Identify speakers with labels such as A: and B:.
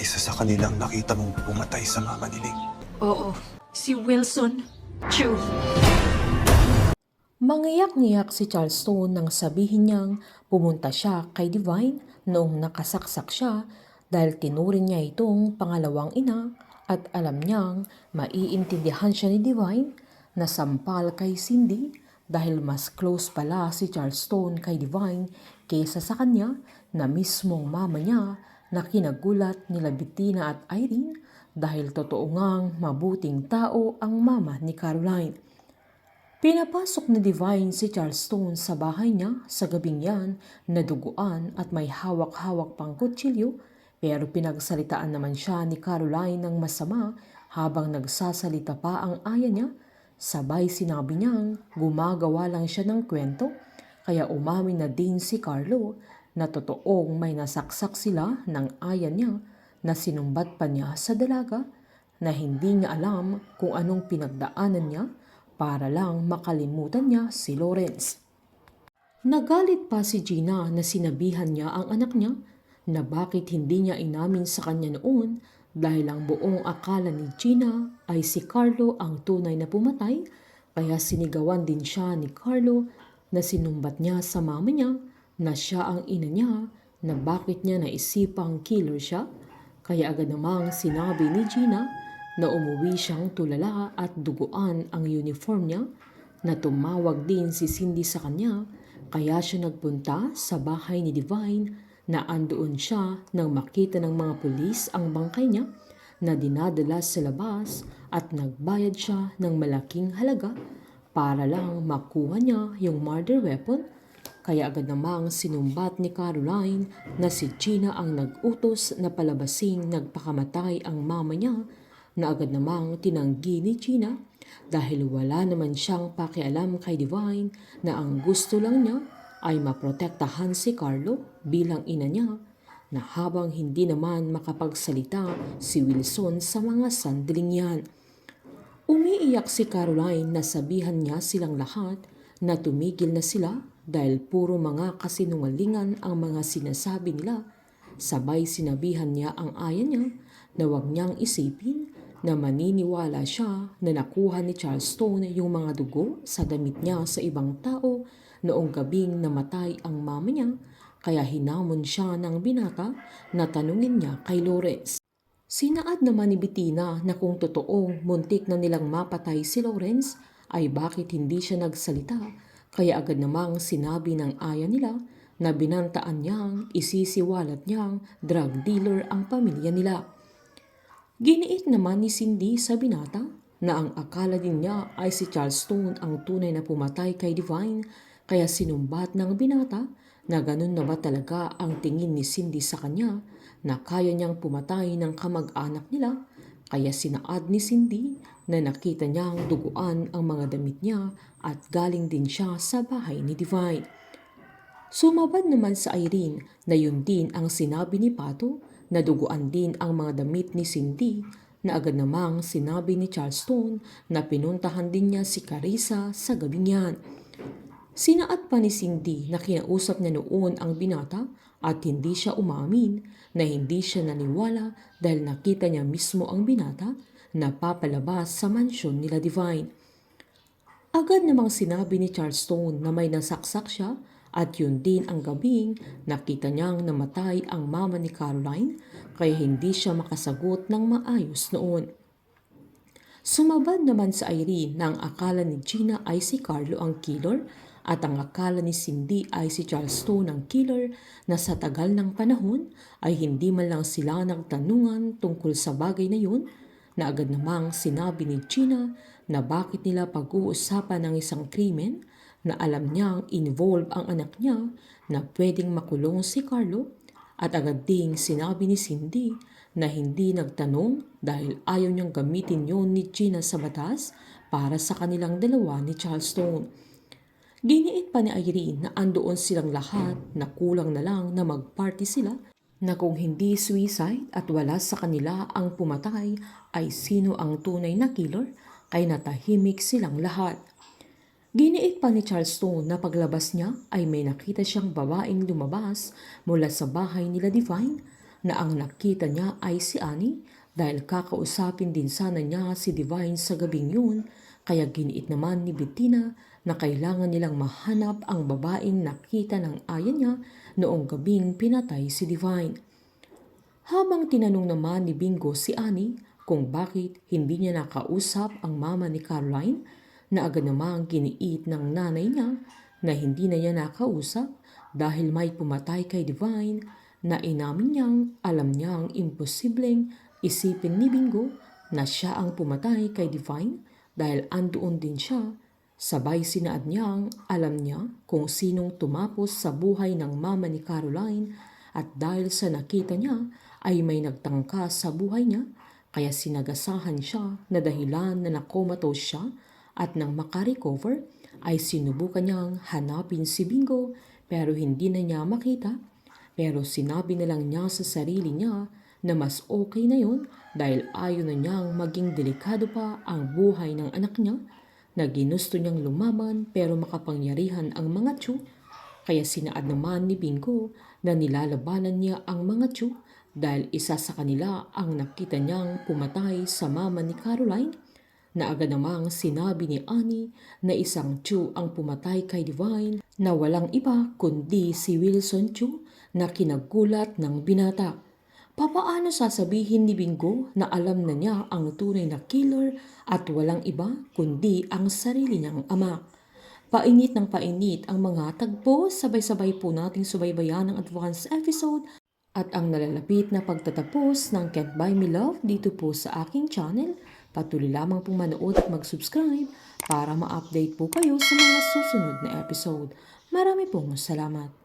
A: isa sa kanilang nakita mong pumatay sa mama ni Ling?
B: Oo, si Wilson Chu.
C: Mangiyak-ngiyak si Charleston nang sabihin niyang pumunta siya kay Divine noong nakasaksak siya dahil tinuring niya itong pangalawang ina at alam niyang maiintindihan siya ni Divine na sampal kay Cindy dahil mas close pala si Charleston kay Divine kaysa sa kanya na mismong mama niya na kinagulat nila Bettina at Irene dahil totoo ngang mabuting tao ang mama ni Caroline. Pinapasok ni Divine si Charleston sa bahay niya sa gabing yan na duguan at may hawak-hawak pang kutsilyo pero pinagsalitaan naman siya ni Caroline ng masama habang nagsasalita pa ang aya niya. Sabay sinabi niyang gumagawa lang siya ng kwento kaya umamin na din si Carlo na totoong may nasaksak sila ng aya niya na sinumbat pa niya sa dalaga na hindi niya alam kung anong pinagdaanan niya para lang makalimutan niya si Lawrence. Nagalit pa si Gina na sinabihan niya ang anak niya na bakit hindi niya inamin sa kanya noon dahil ang buong akala ni Gina ay si Carlo ang tunay na pumatay kaya sinigawan din siya ni Carlo na sinumbat niya sa mama niya na siya ang ina niya na bakit niya naisipang killer siya kaya agad namang sinabi ni Gina na umuwi siyang tulala at duguan ang uniform niya na tumawag din si Cindy sa kanya kaya siya nagpunta sa bahay ni Divine na andoon siya nang makita ng mga pulis ang bangkay niya na dinadala sa labas at nagbayad siya ng malaking halaga para lang makuha niya yung murder weapon kaya agad namang sinumbat ni Caroline na si Gina ang nag-utos na palabasing nagpakamatay ang mama niya na agad namang tinanggi ni Gina dahil wala naman siyang pakialam kay Divine na ang gusto lang niya ay maprotektahan si Carlo bilang ina niya na habang hindi naman makapagsalita si Wilson sa mga sandaling yan. Umiiyak si Caroline na sabihan niya silang lahat na tumigil na sila dahil puro mga kasinungalingan ang mga sinasabi nila. Sabay sinabihan niya ang aya niya na huwag niyang isipin na maniniwala siya na nakuha ni Charleston yung mga dugo sa damit niya sa ibang tao noong gabing namatay ang mama niya kaya hinamon siya ng binata na tanungin niya kay Lawrence. Sinaad naman ni Bettina na kung totoong muntik na nilang mapatay si Lawrence ay bakit hindi siya nagsalita kaya agad namang sinabi ng aya nila na binantaan niyang isisiwalat niyang drug dealer ang pamilya nila. Giniit naman ni Cindy sa binata na ang akala din niya ay si Charleston ang tunay na pumatay kay Divine kaya sinumbat ng binata na ganun na ba talaga ang tingin ni Cindy sa kanya na kaya niyang pumatay ng kamag-anak nila kaya sinaad ni Cindy na nakita niyang duguan ang mga damit niya at galing din siya sa bahay ni Divine. Sumabad naman sa Irene na yun din ang sinabi ni Pato na duguan din ang mga damit ni Cindy na agad namang sinabi ni Charleston na pinuntahan din niya si Carissa sa gabing yan. Sinaad pa ni Cindy na kinausap niya noon ang binata at hindi siya umamin na hindi siya naniwala dahil nakita niya mismo ang binata na papalabas sa mansyon nila Divine. Agad namang sinabi ni Charleston na may nasaksak siya at yun din ang gabing nakita niyang namatay ang mama ni Caroline kaya hindi siya makasagot ng maayos noon. Sumabad naman sa Irene na ang akala ni Gina ay si Carlo ang killer at ang akala ni Cindy ay si Charleston ang killer na sa tagal ng panahon ay hindi man lang sila nagtanungan tungkol sa bagay na yun na agad namang sinabi ni Gina na bakit nila pag-uusapan ng isang krimen na alam niyang involved ang anak niya na pwedeng makulong si Carlo at agad ding sinabi ni Cindy na hindi nagtanong dahil ayaw niyang gamitin yon ni Gina sa batas para sa kanilang dalawa ni Charleston. Giniit pa ni Irene na andoon silang lahat na kulang na lang na mag-party sila na kung hindi suicide at wala sa kanila ang pumatay ay sino ang tunay na killer kay natahimik silang lahat. Giniit pa ni Charleston na paglabas niya ay may nakita siyang babaeng lumabas mula sa bahay nila Divine na ang nakita niya ay si Annie dahil kakausapin din sana niya si Divine sa gabing yun, kaya giniit naman ni Bettina na kailangan nilang mahanap ang babaeng nakita ng aya niya noong gabing pinatay si Divine. Habang tinanong naman ni Bingo si Annie kung bakit hindi niya nakausap ang mama ni Caroline, na agad namang giniit ng nanay niya na hindi na niya nakausap dahil may pumatay kay Divine, na inamin niyang alam niyang imposibleng isipin ni Bingo na siya ang pumatay kay Divine dahil andoon din siya. Sabay sinaad niyang alam niya kung sinong tumapos sa buhay ng mama ni Caroline, at dahil sa nakita niya ay may nagtangka sa buhay niya, kaya sinagasahan siya na dahilan na nakomatose siya, at nang makarecover ay sinubukan niyang hanapin si Bingo pero hindi na niya makita. Pero sinabi na lang niya sa sarili niya na mas okay na yun dahil ayaw na niyang maging delikado pa ang buhay ng anak niya, na ginusto niyang lumaban pero makapangyarihan ang mga Chu. Kaya sinaad naman ni Bingo na nilalabanan niya ang mga Chu dahil isa sa kanila ang nakita niyang pumatay sa mama ni Caroline, na agad namang sinabi ni Annie na isang Chu ang pumatay kay Divine na walang iba kundi si Wilson Chu, na kinagulat ng binata. Papaano sasabihin ni Bingo na alam na niya ang tunay na killer at walang iba kundi ang sarili niyang ama? Painit ng painit ang mga tagpo, sabay-sabay po nating subaybayan ang advance episode at ang nalalapit na pagtatapos ng Can't Buy Me Love dito po sa aking channel. Patuloy lamang pong manood at mag-subscribe para ma-update po kayo sa mga susunod na episode. Marami pong salamat.